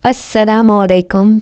अस्सलामुअलैकुम।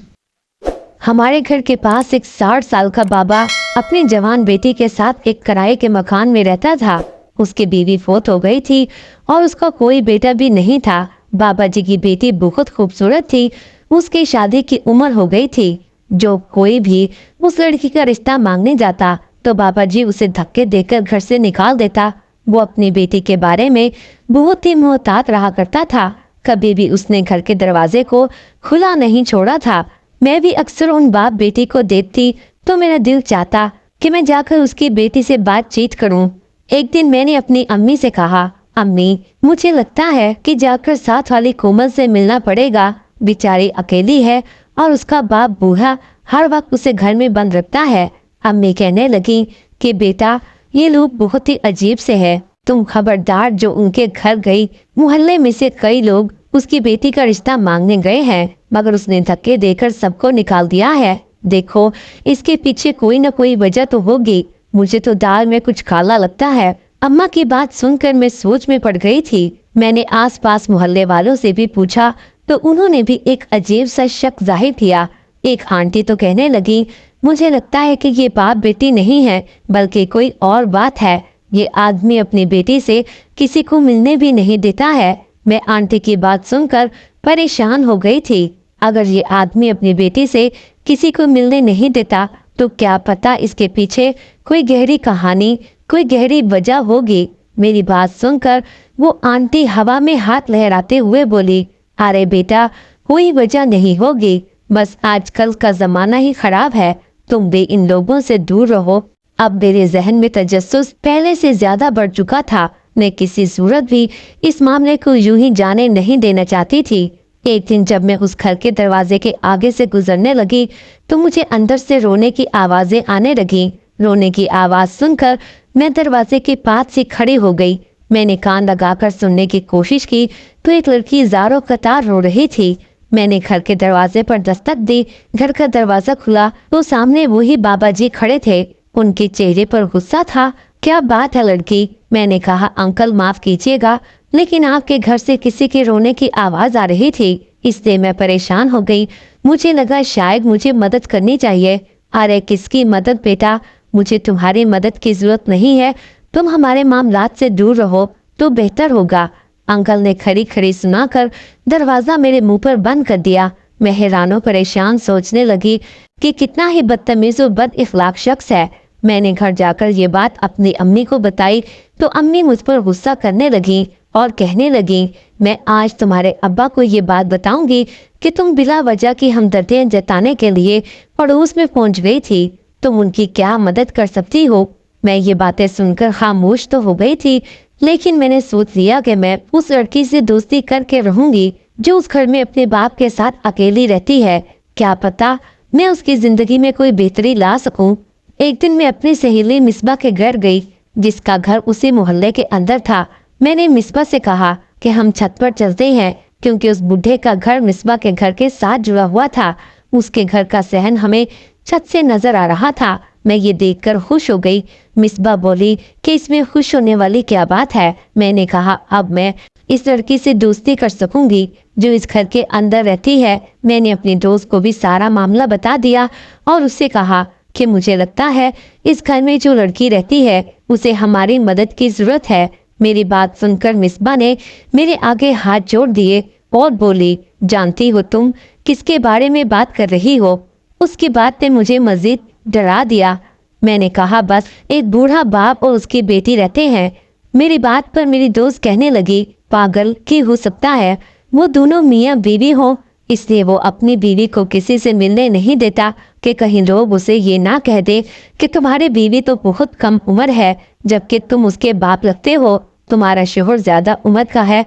हमारे घर के पास एक 60 साल का बाबा अपनी जवान बेटी के साथ एक किराए के मकान में रहता था। उसकी बीवी फौत हो गई थी और उसका कोई बेटा भी नहीं था। बाबा जी की बेटी बहुत खूबसूरत थी। उसकी शादी की उम्र हो गई थी। जो कोई भी उस लड़की का रिश्ता मांगने जाता तो बाबा जी उसे धक्के देकर घर से निकाल देता। वो अपनी बेटी के बारे में बहुत ही मोहतात रहा करता था। कभी भी उसने घर के दरवाजे को खुला नहीं छोड़ा था। मैं भी अक्सर उन बाप बेटी को देखती तो मेरा दिल चाहता कि मैं जाकर उसकी बेटी से बातचीत करूं। एक दिन मैंने अपनी अम्मी से कहा, अम्मी, मुझे लगता है कि जाकर साथ वाली कोमल से मिलना पड़ेगा। बेचारी अकेली है और उसका बाप बूढ़ा हर वक्त उसे घर में बंद रखता है। अम्मी कहने लगी कि बेटा, ये लोग बहुत ही अजीब से है। तुम खबरदार जो उनके घर गई। मोहल्ले में से कई लोग उसकी बेटी का रिश्ता मांगने गए हैं, मगर उसने धक्के देकर सबको निकाल दिया है। देखो, इसके पीछे कोई न कोई वजह तो होगी। मुझे तो दाल में कुछ काला लगता है। अम्मा की बात सुनकर मैं सोच में पड़ गई थी। मैंने आसपास मोहल्ले वालों से भी पूछा तो उन्होंने भी एक अजीब सा शक जाहिर किया। एक आंटी तो कहने लगी, मुझे लगता है कि ये बाप बेटी नहीं है बल्कि कोई और बात है। ये आदमी अपनी बेटी से किसी को मिलने भी नहीं देता है। मैं आंटी की बात सुनकर परेशान हो गई थी। अगर ये आदमी अपनी बेटी से किसी को मिलने नहीं देता तो क्या पता इसके पीछे कोई गहरी कहानी, कोई गहरी वजह होगी। मेरी बात सुनकर वो आंटी हवा में हाथ लहराते हुए बोली, अरे बेटा, कोई वजह नहीं होगी, बस आजकल का जमाना ही खराब है। तुम भी इन लोगों से दूर रहो। अब मेरे जहन में तजस्सुस पहले से ज्यादा बढ़ चुका था। मैं किसी सूरत भी इस मामले को यूं ही जाने नहीं देना चाहती थी। एक दिन जब मैं उस घर के दरवाजे के आगे से गुजरने लगी तो मुझे अंदर से रोने की आवाजें आने लगी। रोने की आवाज सुनकर मैं दरवाजे के पास से खड़ी हो गई। मैंने कान लगाकर सुनने की कोशिश की तो एक लड़की ज़ारो कतार रो रही थी। मैंने घर के दरवाजे पर दस्तक दी। घर का दरवाजा खुला तो सामने वही बाबा जी खड़े थे। उनके चेहरे पर गुस्सा था। क्या बात है लड़की? मैंने कहा, अंकल माफ कीजिएगा, लेकिन आपके घर से किसी के रोने की आवाज आ रही थी, इससे मैं परेशान हो गई। मुझे लगा शायद मुझे मदद करनी चाहिए। अरे किसकी मदद बेटा, मुझे तुम्हारी मदद की जरूरत नहीं है। तुम हमारे मामलात से दूर रहो तो बेहतर होगा। अंकल ने खड़ी खड़ी सुनाकर दरवाजा मेरे मुंह पर बंद कर दिया। मैं हैरानो परेशान सोचने लगी कि कितना ही बदतमीज और बद इखलाक शख्स है। मैंने घर जाकर ये बात अपनी अम्मी को बताई तो अम्मी मुझ पर गुस्सा करने लगी और कहने लगी, मैं आज तुम्हारे अब्बा को ये बात बताऊंगी कि तुम बिला वजह की हमदर्दियां जताने के लिए पड़ोस में पहुंच गई थी। तुम उनकी क्या मदद कर सकती हो? मैं ये बातें सुनकर खामोश तो हो गई थी, लेकिन मैंने सोच लिया कि मैं उस लड़की से दोस्ती करके रहूंगी जो उस घर में अपने बाप के साथ अकेली रहती है। क्या पता मैं उसकी जिंदगी में कोई बेहतरी ला सकूं। एक दिन मैं अपनी सहेली मिसबा के घर गई, जिसका घर उसी मोहल्ले के अंदर था। मैंने मिसबा से कहा कि हम छत पर चलते हैं, क्योंकि उस बूढ़े का घर मिसबा के घर के साथ जुड़ा हुआ था। उसके घर का सहन हमें छत से नजर आ रहा था। मैं ये देखकर खुश हो गई। मिसबा बोली कि इसमें खुश होने वाली क्या बात है। मैंने कहा, अब मैं इस लड़की से दोस्ती कर सकूंगी जो इस घर के अंदर रहती है। मैंने अपनी दोस्त को भी सारा मामला बता दिया और उससे कहा कि मुझे लगता है इस घर में जो लड़की रहती है उसे हमारी मदद की जरूरत है। मेरी बात सुनकर मिसबा ने मेरे आगे हाथ जोड़ दिए और बोली, जानती हो तुम किसके बारे में बात कर रही हो? उसकी बात ने मुझे मजीद डरा दिया। मैंने कहा, बस एक बूढ़ा बाप और उसकी बेटी रहते हैं। मेरी बात पर मेरी दोस्त कहने लगी, पागल की हो सकता है वो दोनों मियाँ बीवी हो, इसलिए वो अपनी बीवी को किसी से मिलने नहीं देता कि कहीं लोग उसे ये ना कह दे कि तुम्हारी बीवी तो बहुत कम उम्र है जबकि तुम उसके बाप लगते हो। तुम्हारा शोहर ज्यादा उम्र का है।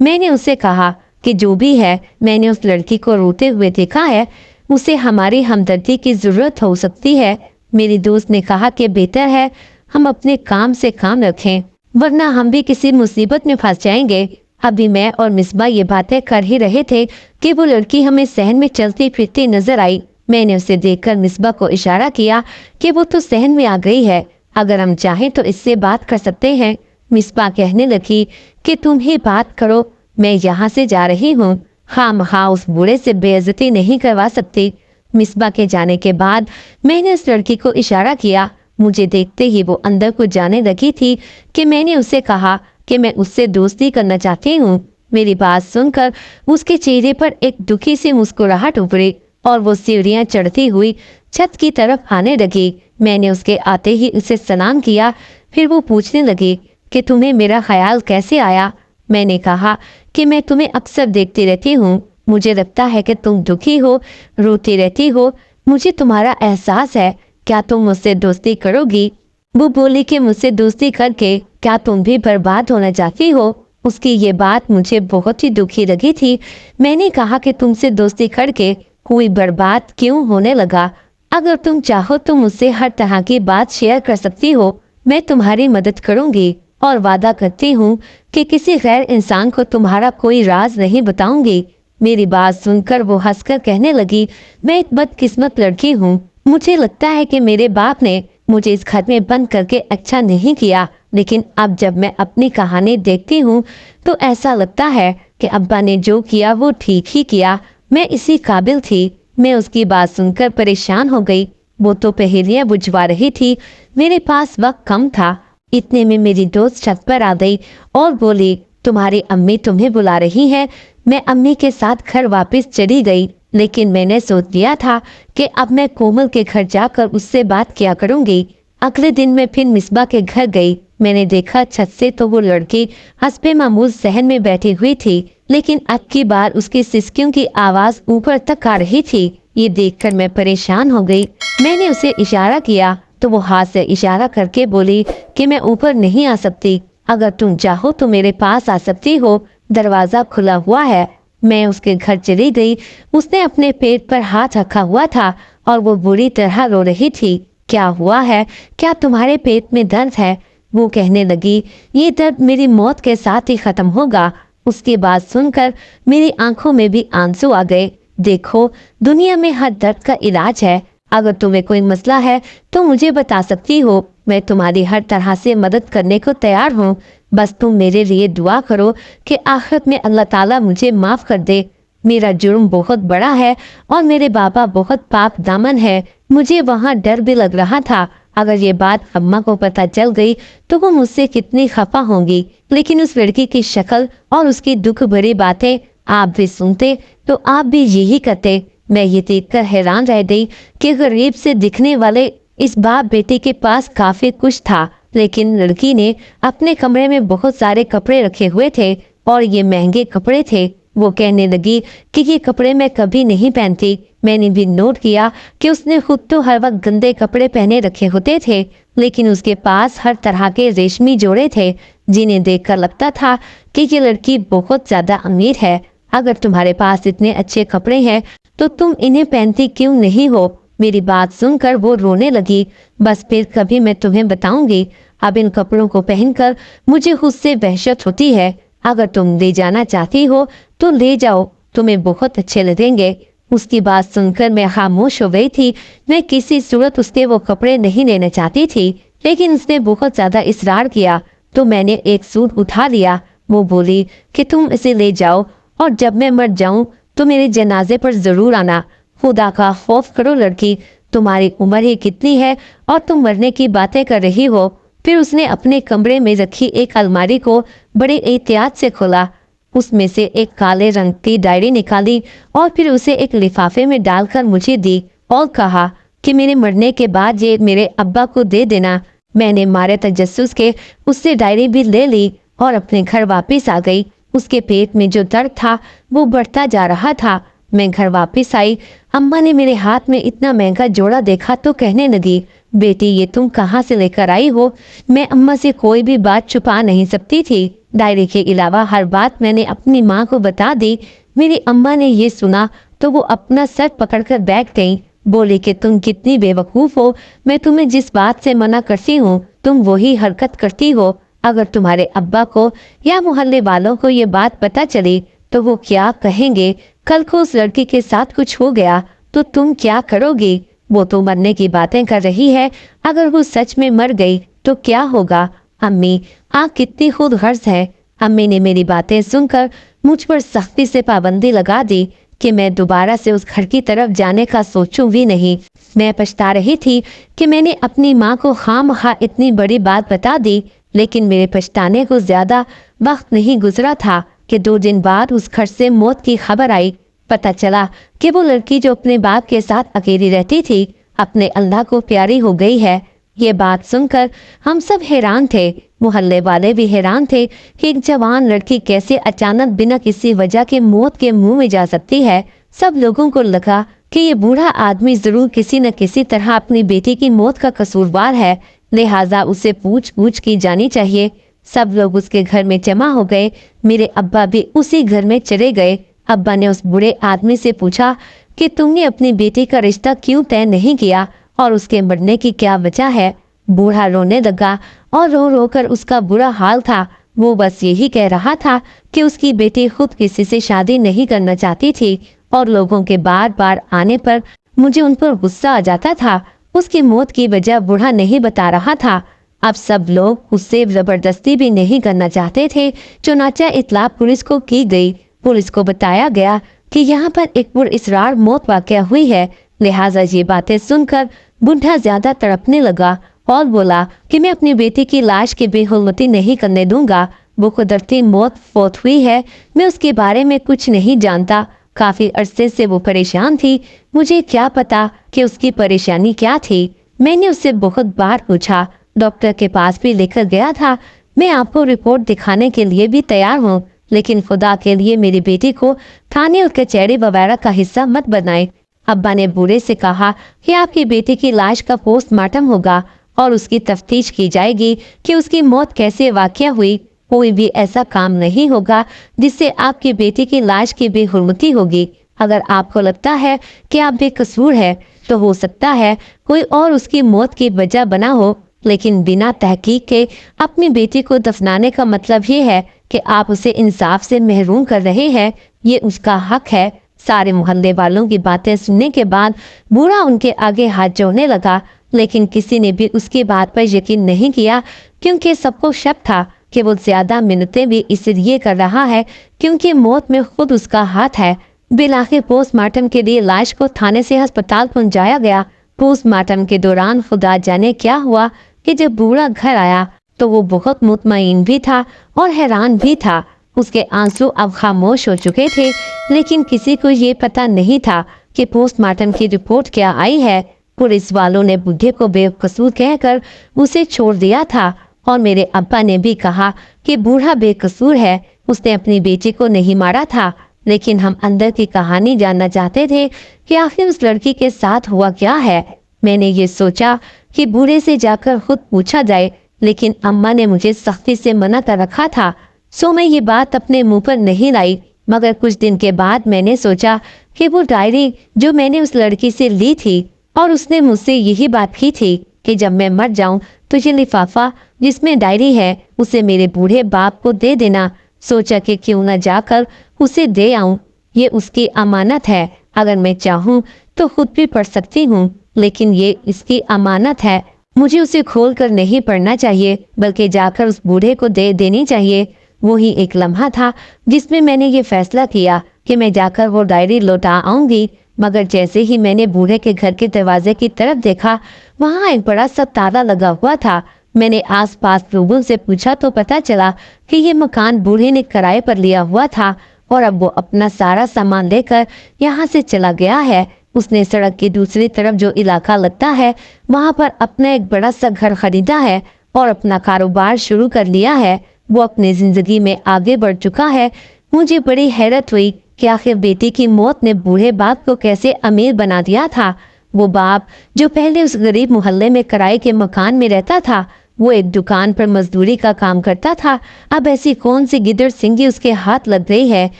मैंने उससे कहा कि जो भी है, मैंने उस लड़की को रोते हुए देखा है, उसे हमारी हमदर्दी की जरूरत हो सकती है। मेरी दोस्त ने कहा कि बेहतर है हम अपने काम से काम रखें, वरना हम भी किसी मुसीबत में फंस जाएंगे। अभी मैं और मिसबा ये बातें कर ही रहे थे कि वो लड़की हमें सहन में चलती फिरती नजर आई। मैंने उसे देखकर मिसबा को इशारा किया कि वो तो सहन में आ गई है, अगर हम चाहें तो इससे बात कर सकते हैं। मिसबा कहने लगी कि तुम ही बात करो, मैं यहाँ से जा रही हूँ। खामखा उस बूढ़े से बेइज्जती नहीं करवा सकती। मिसबा के जाने के बाद मैंने उस लड़की को इशारा किया। मुझे देखते ही वो अंदर को जाने लगी थी कि मैंने उसे कहा कि मैं उससे दोस्ती करना चाहती हूँ। मेरी बात सुनकर उसके चेहरे पर एक दुखी सी मुस्कुराहट उभरी और वो सीढ़ियाँ चढ़ती हुई छत की तरफ आने लगी। मैंने उसके आते ही उसे सलाम किया। फिर वो पूछने लगी कि तुम्हें मेरा ख्याल कैसे आया। मैंने कहा कि मैं तुम्हें अक्सर देखती रहती हूँ। मुझे लगता है कि तुम दुखी हो, रोती रहती हो। मुझे तुम्हारा एहसास है। क्या तुम मुझसे दोस्ती करोगी? वो बोली कि मुझसे दोस्ती करके क्या तुम भी बर्बाद होना चाहती हो? उसकी ये बात मुझे बहुत ही दुखी लगी थी। मैंने कहा कि तुमसे दोस्ती करके कोई बर्बाद क्यों होने लगा? अगर तुम चाहो तो मुझसे हर तरह की बात शेयर कर सकती हो। मैं तुम्हारी मदद करूंगी और वादा करती हूँ कि किसी गैर इंसान को तुम्हारा कोई राज नहीं बताऊंगी। मेरी बात सुनकर वो हंसकर कहने लगी, मैं एक बदकिस्मत लड़की हूँ। मुझे लगता है कि मेरे बाप ने मुझे इस घर में बंद करके अच्छा नहीं किया, लेकिन अब जब मैं अपनी कहानी देखती हूँ तो ऐसा लगता है कि अब्बा ने जो किया वो ठीक ही किया। मैं इसी काबिल थी। मैं उसकी बात सुनकर परेशान हो गई। वो तो पहेलियां बुझवा रही थी। मेरे पास वक्त कम था। इतने में मेरी दोस्त छत पर आ गई और बोली, तुम्हारी अम्मी तुम्हें बुला रही है। मैं अम्मी के साथ घर वापस चली गई, लेकिन मैंने सोच लिया था कि अब मैं कोमल के घर जाकर उससे बात किया करूंगी। अगले दिन मैं फिर मिसबा के घर गई। मैंने देखा छत से तो वो लड़की हस्बे मामूल सहन में बैठी हुई थी, लेकिन अब की बार उसकी सिसकियों की आवाज ऊपर तक आ रही थी। ये देखकर मैं परेशान हो गई। मैंने उसे इशारा किया तो वो हाथ से इशारा करके बोली कि मैं ऊपर नहीं आ सकती। अगर तुम चाहो तो मेरे पास आ सकती हो, दरवाजा खुला हुआ है। मैं उसके घर चली गई। उसने अपने पेट पर हाथ रखा हुआ था और वो बुरी तरह रो रही थी। क्या हुआ है? क्या तुम्हारे पेट में दर्द है? वो कहने लगी, ये दर्द मेरी मौत के साथ ही खत्म होगा। उसकी बात सुनकर मेरी आंखों में भी आंसू आ गए। देखो, दुनिया में हर दर्द का इलाज है। अगर तुम्हें कोई मसला है तो मुझे बता सकती हो। मैं तुम्हारी हर तरह से मदद करने को तैयार हूँ। बस तुम मेरे लिए दुआ करो कि आखिरत में अल्लाह ताला मुझे माफ कर दे। मेरा जुर्म बहुत बड़ा है और मेरे बाबा बहुत पाप दामन है। मुझे वहाँ डर भी लग रहा था। अगर ये बात अम्मा को पता चल गई तो वो मुझसे कितनी खफा होंगी। लेकिन उस लड़की की शक्ल और उसकी दुख भरी बातें आप भी सुनते तो आप भी यही करते। मैं ये देखकर हैरान रह गई कि गरीब से दिखने वाले इस बाप बेटे के पास काफी कुछ था, लेकिन लड़की ने अपने कमरे में बहुत सारे कपड़े रखे हुए थे और ये महंगे कपड़े थे। वो कहने लगी कि ये कपड़े मैं कभी नहीं पहनती। मैंने भी नोट किया कि उसने खुद तो हर वक्त गंदे कपड़े पहने रखे होते थे, लेकिन उसके पास हर तरह के रेशमी जोड़े थे जिन्हें देखकर लगता था कि ये लड़की बहुत ज्यादा अमीर है। अगर तुम्हारे पास इतने अच्छे कपड़े हैं तो तुम इन्हें पहनती क्यों नहीं हो? मेरी बात सुनकर वो रोने लगी। बस फिर कभी मैं तुम्हें बताऊंगी। अब इन कपड़ों को पहनकर मुझे खुद से वहशत होती है। अगर तुम ले जाना चाहती हो तो ले जाओ, तुम्हें बहुत अच्छे लगेंगे। उसकी बात सुनकर मैं खामोश हो गई थी। मैं किसी सूरत उसके वो कपड़े नहीं लेना चाहती थी, लेकिन उसने बहुत ज्यादा इसरार किया तो मैंने एक सूट उठा लिया। वो बोली कि तुम इसे ले जाओ और जब मैं मर जाऊं तो मेरे जनाजे पर जरूर आना। खुदा का खौफ करो लड़की, तुम्हारी उम्र ही कितनी है और तुम मरने की बातें कर रही हो। फिर उसने अपने कमरे में रखी एक अलमारी को बड़े एहतियात से खोला। उसमें से एक काले रंग की डायरी निकाली और फिर उसे एक लिफाफे में डालकर मुझे दी और कहा कि मेरे मरने के बाद ये मेरे अब्बा को दे देना। मैंने मारे तजस्सुस के उससे डायरी भी ले ली और अपने घर वापस आ गई। उसके पेट में जो दर्द था वो बढ़ता जा रहा था। मैं घर वापस आई। अम्मा ने मेरे हाथ में इतना महंगा जोड़ा देखा तो कहने लगी, बेटी ये तुम कहाँ से लेकर आई हो? मैं अम्मा से कोई भी बात छुपा नहीं सकती थी। डायरी के अलावा हर बात मैंने अपनी माँ को बता दी। मेरी अम्मा ने ये सुना तो वो अपना सर पकड़कर बैठ गई। बोली कि तुम कितनी बेवकूफ़ हो। मैं तुम्हें जिस बात से मना करती हूँ तुम वही हरकत करती हो। अगर तुम्हारे अब्बा को या मोहल्ले वालों को ये बात पता चली तो वो क्या कहेंगे? कल को उस लड़की के साथ कुछ हो गया तो तुम क्या करोगी? वो तो मरने की बातें कर रही है। अगर वो सच में मर गई तो क्या होगा? अम्मी, आप कितनी खुद गर्ज है। अम्मी ने मेरी बातें सुनकर मुझ पर सख्ती से पाबंदी लगा दी कि मैं दोबारा से उस घर की तरफ जाने का सोचूं भी नहीं। मैं पछता रही थी कि मैंने अपनी माँ को खामखा इतनी बड़ी बात बता दी, लेकिन मेरे पछताने को ज्यादा वक्त नहीं गुजरा था कि 2 दिन बाद उस घर से मौत की खबर आई। पता चला कि वो लड़की जो अपने बाप के साथ अकेली रहती थी, अपने अल्लाह को प्यारी हो गई है। ये बात सुनकर हम सब हैरान थे। मोहल्ले वाले भी हैरान थे कि एक जवान लड़की कैसे अचानक बिना किसी वजह के मौत के मुंह में जा सकती है। सब लोगों को लगा कि ये बूढ़ा आदमी जरूर किसी न किसी तरह अपनी बेटी की मौत का कसूरवार है, लिहाजा उसे पूछ की जानी चाहिए। सब लोग उसके घर में जमा हो गए। मेरे अब्बा भी उसी घर में चले गए। अब्बा ने उस बूढ़े आदमी से पूछा कि तुमने अपनी बेटी का रिश्ता क्यों तय नहीं किया और उसके मरने की क्या वजह है। बूढ़ा रोने लगा और रो रो कर उसका बुरा हाल था। वो बस यही कह रहा था कि उसकी बेटी खुद किसी से शादी नहीं करना चाहती थी और लोगों के बार बार आने पर मुझे उन पर गुस्सा आ जाता था। उसकी मौत की वजह बूढ़ा नहीं बता रहा था। अब सब लोग उससे जबरदस्ती भी नहीं करना चाहते थे। चुनाचा इत्तला पुलिस को की गई। पुलिस को बताया गया कि यहाँ पर एक पुरअसरार मौत वाक़या हुई है। लिहाजा ये बातें सुनकर बूढ़ा ज्यादा तड़पने लगा और बोला कि मैं अपनी बेटी की लाश की बेहुरमती नहीं करने दूंगा। वो कुदरती मौत फौत हुई है, मैं उसके बारे में कुछ नहीं जानता। काफी अरसे से वो परेशान थी, मुझे क्या पता कि उसकी परेशानी क्या थी। मैंने उससे बहुत बार पूछा, डॉक्टर के पास भी लेकर गया था। मैं आपको रिपोर्ट दिखाने के लिए भी तैयार हूँ, लेकिन खुदा के लिए मेरी बेटी को थाने और कचहरी वगैरह का हिस्सा मत बनाए। अब्बा ने बूढ़े से कहा कि आपकी बेटी की लाश का पोस्टमार्टम होगा और उसकी तफ्तीश की जाएगी कि उसकी मौत कैसे वाक़या हुई। कोई भी ऐसा काम नहीं होगा जिससे आपकी बेटी की लाश की बेहुरमती होगी। अगर आपको लगता है कि आप बेकसूर है तो हो सकता है कोई और उसकी मौत की वजह बना हो, लेकिन बिना तहकीक के अपनी बेटी को दफनाने का मतलब ये है कि आप उसे इंसाफ से महरूम कर रहे हैं। ये उसका हक है। सारे मोहल्ले वालों की बातें सुनने के बाद बूढ़ा उनके आगे हाथ जोड़ने लगा, लेकिन किसी ने भी उसकी बात पर यकीन नहीं किया, क्योंकि सबको शक था कि वो ज्यादा मिन्नतें भी इसलिए कर रहा है क्योंकि मौत में खुद उसका हाथ है। बिलाखिर पोस्टमार्टम के लिए लाश को थाने से अस्पताल पहुंचाया गया। पोस्टमार्टम के दौरान खुदा जाने क्या हुआ कि जब बूढ़ा घर आया तो वो बहुत मुतमईन भी था और हैरान भी था। उसके आंसू अब खामोश हो चुके थे, लेकिन किसी को ये पता नहीं था कि पोस्टमार्टम की रिपोर्ट क्या आई है। पुलिस वालों ने बूढ़े को बेकसूर कहकर उसे छोड़ दिया था और मेरे अब्बा ने भी कहा कि बूढ़ा बेकसूर है, उसने अपनी बेटी को नहीं मारा था। लेकिन हम अंदर की कहानी जानना चाहते थे कि आखिर उस लड़की के साथ हुआ क्या है। मैंने ये सोचा कि बूढ़े से जाकर खुद पूछा जाए, लेकिन अम्मा ने मुझे सख्ती से मना कर रखा था, सो मैं ये बात अपने मुंह पर नहीं लाई। मगर कुछ दिन के बाद मैंने सोचा कि वो डायरी जो मैंने उस लड़की से ली थी और उसने मुझसे यही बात की थी कि जब मैं मर जाऊं तो ये लिफाफा जिसमें डायरी है उसे मेरे बूढ़े बाप को दे देना। सोचा कि क्यों न जाकर उसे दे आऊं, ये उसकी अमानत है। अगर मैं चाहूं तो खुद भी पढ़ सकती हूँ, लेकिन ये इसकी अमानत है। मुझे उसे खोल कर नहीं पढ़ना चाहिए, बल्कि जाकर उस बूढ़े को दे देनी चाहिए। वही एक लम्हा था जिसमें मैंने ये फैसला किया कि मैं जाकर वो डायरी लौटा आऊंगी। मगर जैसे ही मैंने बूढ़े के घर के दरवाजे की तरफ देखा, वहाँ एक बड़ा सा ताला लगा हुआ था। मैंने आसपास लोगों से पूछा तो पता चला कि ये मकान बूढ़े ने किराए पर लिया हुआ था और अब वो अपना सारा सामान लेकर यहाँ से चला गया है। उसने सड़क की दूसरी तरफ जो इलाका लगता है वहाँ पर अपना एक बड़ा सा घर खरीदा है और अपना कारोबार शुरू कर लिया है। वो अपनी जिंदगी में आगे बढ़ चुका है। मुझे बड़ी हैरत हुई कि आखिर बेटी की मौत ने बूढ़े बाप को कैसे अमीर बना दिया था। वो बाप जो पहले उस गरीब मोहल्ले में किराए के मकान में रहता था, वो एक दुकान पर मजदूरी का काम करता था। अब ऐसी कौन सी गिदड़ सिंगी उसके हाथ लग गई है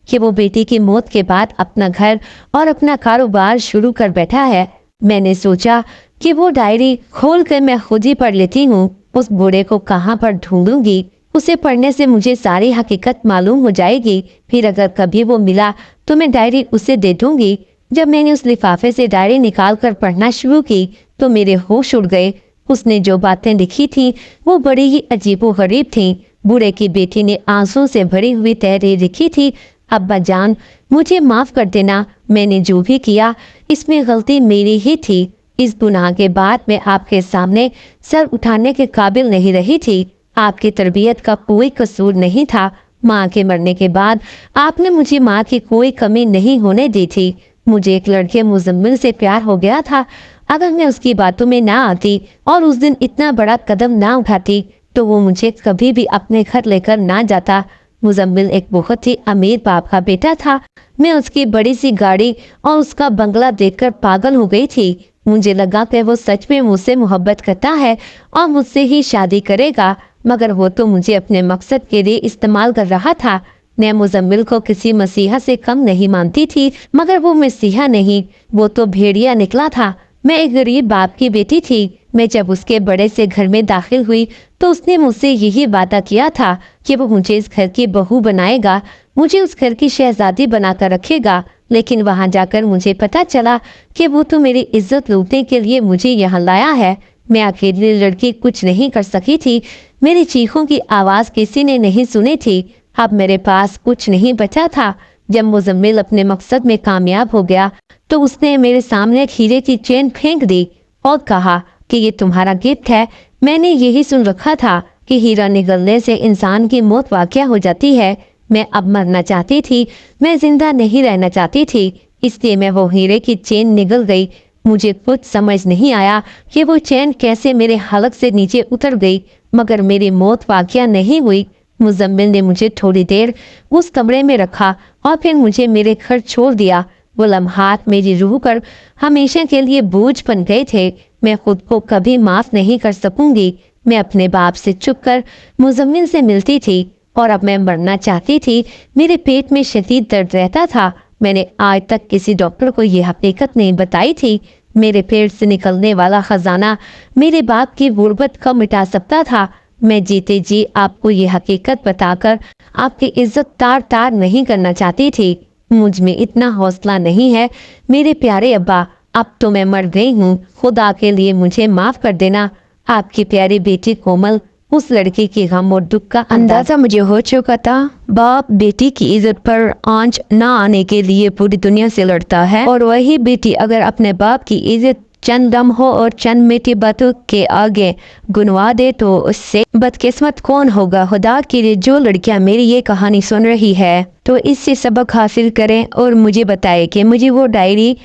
कि वो बेटी की मौत के बाद अपना घर और अपना कारोबार शुरू कर बैठा है। मैंने सोचा कि वो डायरी खोलकर मैं खुद ही पढ़ लेती हूँ। उस बूढ़े को कहाँ पर ढूंढूंगी? उसे पढ़ने से मुझे सारी हकीकत मालूम हो जाएगी। फिर अगर कभी वो मिला तो मैं डायरी उसे दे दूंगी। जब मैंने उस लिफाफे से डायरी निकाल कर पढ़ना शुरू की तो मेरे होश उड़ गए। उसने जो बातें लिखी थी वो बड़ी ही अजीबो गरीब थी। बूढ़े की बेटी ने आंसू से भरी हुई तहरीर लिखी थी, अब्बा जान मुझे माफ कर देना, मैंने जो भी किया इसमें गलती मेरी ही थी। इस गुनाह के बाद मैं आपके सामने सर उठाने के काबिल नहीं रही थी। आपकी तरबियत का कोई कसूर नहीं था। माँ के मरने के बाद आपने मुझे माँ की कोई कमी नहीं होने दी थी। मुझे एक लड़के मुजम्मिल से प्यार हो गया था। अगर मैं उसकी बातों में ना आती और उस दिन इतना बड़ा कदम ना उठाती तो वो मुझे कभी भी अपने घर लेकर ना जाता। मुजम्मिल एक बहुत ही अमीर बाप का बेटा था। मैं उसकी बड़ी सी गाड़ी और उसका बंगला देखकर पागल हो गई थी। मुझे लगा कि वो सच में मुझसे मोहब्बत करता है और मुझसे ही शादी करेगा, मगर वो तो मुझे अपने मकसद के लिए इस्तेमाल कर रहा था। मैं मुजम्मिल को किसी मसीहा से कम नहीं मानती थी, मगर वो मसीहा नहीं, वो तो भेड़िया निकला था। मैं एक गरीब बाप की बेटी थी। मैं जब उसके बड़े से घर में दाखिल हुई तो उसने मुझसे यही वादा किया था कि वो मुझे इस घर की बहू बनाएगा, मुझे उस घर की शहजादी बनाकर रखेगा। लेकिन वहां जाकर मुझे पता चला कि वो तो मेरी इज्जत लूटने के लिए मुझे यहाँ लाया है। मैं अकेली लड़की कुछ नहीं कर सकी थी। मेरी चीखों की आवाज़ किसी ने नहीं सुनी थी। अब मेरे पास कुछ नहीं बचा था। जब मुजम्मिल अपने मकसद में कामयाब हो गया तो उसने मेरे सामने एक हीरे की चेन फेंक दी और कहा कि ये तुम्हारा गिफ्ट है। मैंने यही सुन रखा था कि हीरा निगलने से इंसान की मौत वाक़या हो जाती है। मैं अब मरना चाहती थी, मैं जिंदा नहीं रहना चाहती थी, इसलिए मैं वो हीरे की चेन निगल गई। मुझे कुछ समझ नहीं आया कि वो चेन कैसे मेरे हलक से नीचे उतर गई, मगर मेरी मौत वाक़या नहीं हुई। मुजम्मिल ने मुझे थोड़ी देर उस कमरे में रखा और फिर मुझे मेरे घर छोड़ दिया। वो लम्हात मेरी रूह पर हमेशा के लिए बोझ बन गए थे। मैं खुद को कभी माफ नहीं कर सकूंगी। मैं अपने बाप से चुप कर मुजम्मिल से मिलती थी और अब मैं मरना चाहती थी। मेरे पेट में शदीद दर्द रहता था। मैंने आज तक किसी डॉक्टर को यह हकीकत नहीं बताई थी। मेरे पेट से निकलने वाला खजाना मेरे बाप की गुर्बत को मिटा सकता था। मैं जीते जी आपको ये हकीकत बताकर आपकी इज्जत तार तार नहीं करना चाहती थी। मुझ में इतना हौसला नहीं है मेरे प्यारे अब्बा। अब तो मैं मर गई हूँ, खुदा के लिए मुझे माफ कर देना। आपकी प्यारी बेटी कोमल। उस लड़की की गम और दुख का अंदाजा मुझे हो चुका था। बाप बेटी की इज्जत पर आंच ना आने के लिए पूरी दुनिया से लड़ता है, और वही बेटी अगर अपने बाप की इज्जत चंद दम हो और चंद मीठी बातों के आगे गुनवा दे तो उससे बदकिस्मत कौन होगा। खुदा के लिए जो लड़कियां मेरी ये कहानी सुन रही है तो इससे सबक हासिल करें और मुझे बताए कि मुझे वो डायरी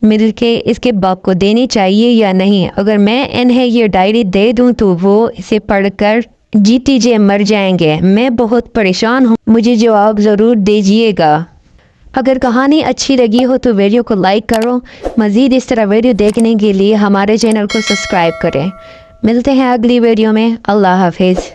मिल के इसके बाप को देनी चाहिए या नहीं। अगर मैं इन्हें ये डायरी दे दूं तो वो इसे पढ़कर जीते जी मर जाएंगे। मैं बहुत परेशान हूँ, मुझे जवाब ज़रूर दीजिएगा। अगर कहानी अच्छी लगी हो तो वीडियो को लाइक करो। मज़ीद इस तरह वीडियो देखने के लिए हमारे चैनल को सब्सक्राइब करें। मिलते हैं अगली वीडियो में। अल्लाह हाफिज़।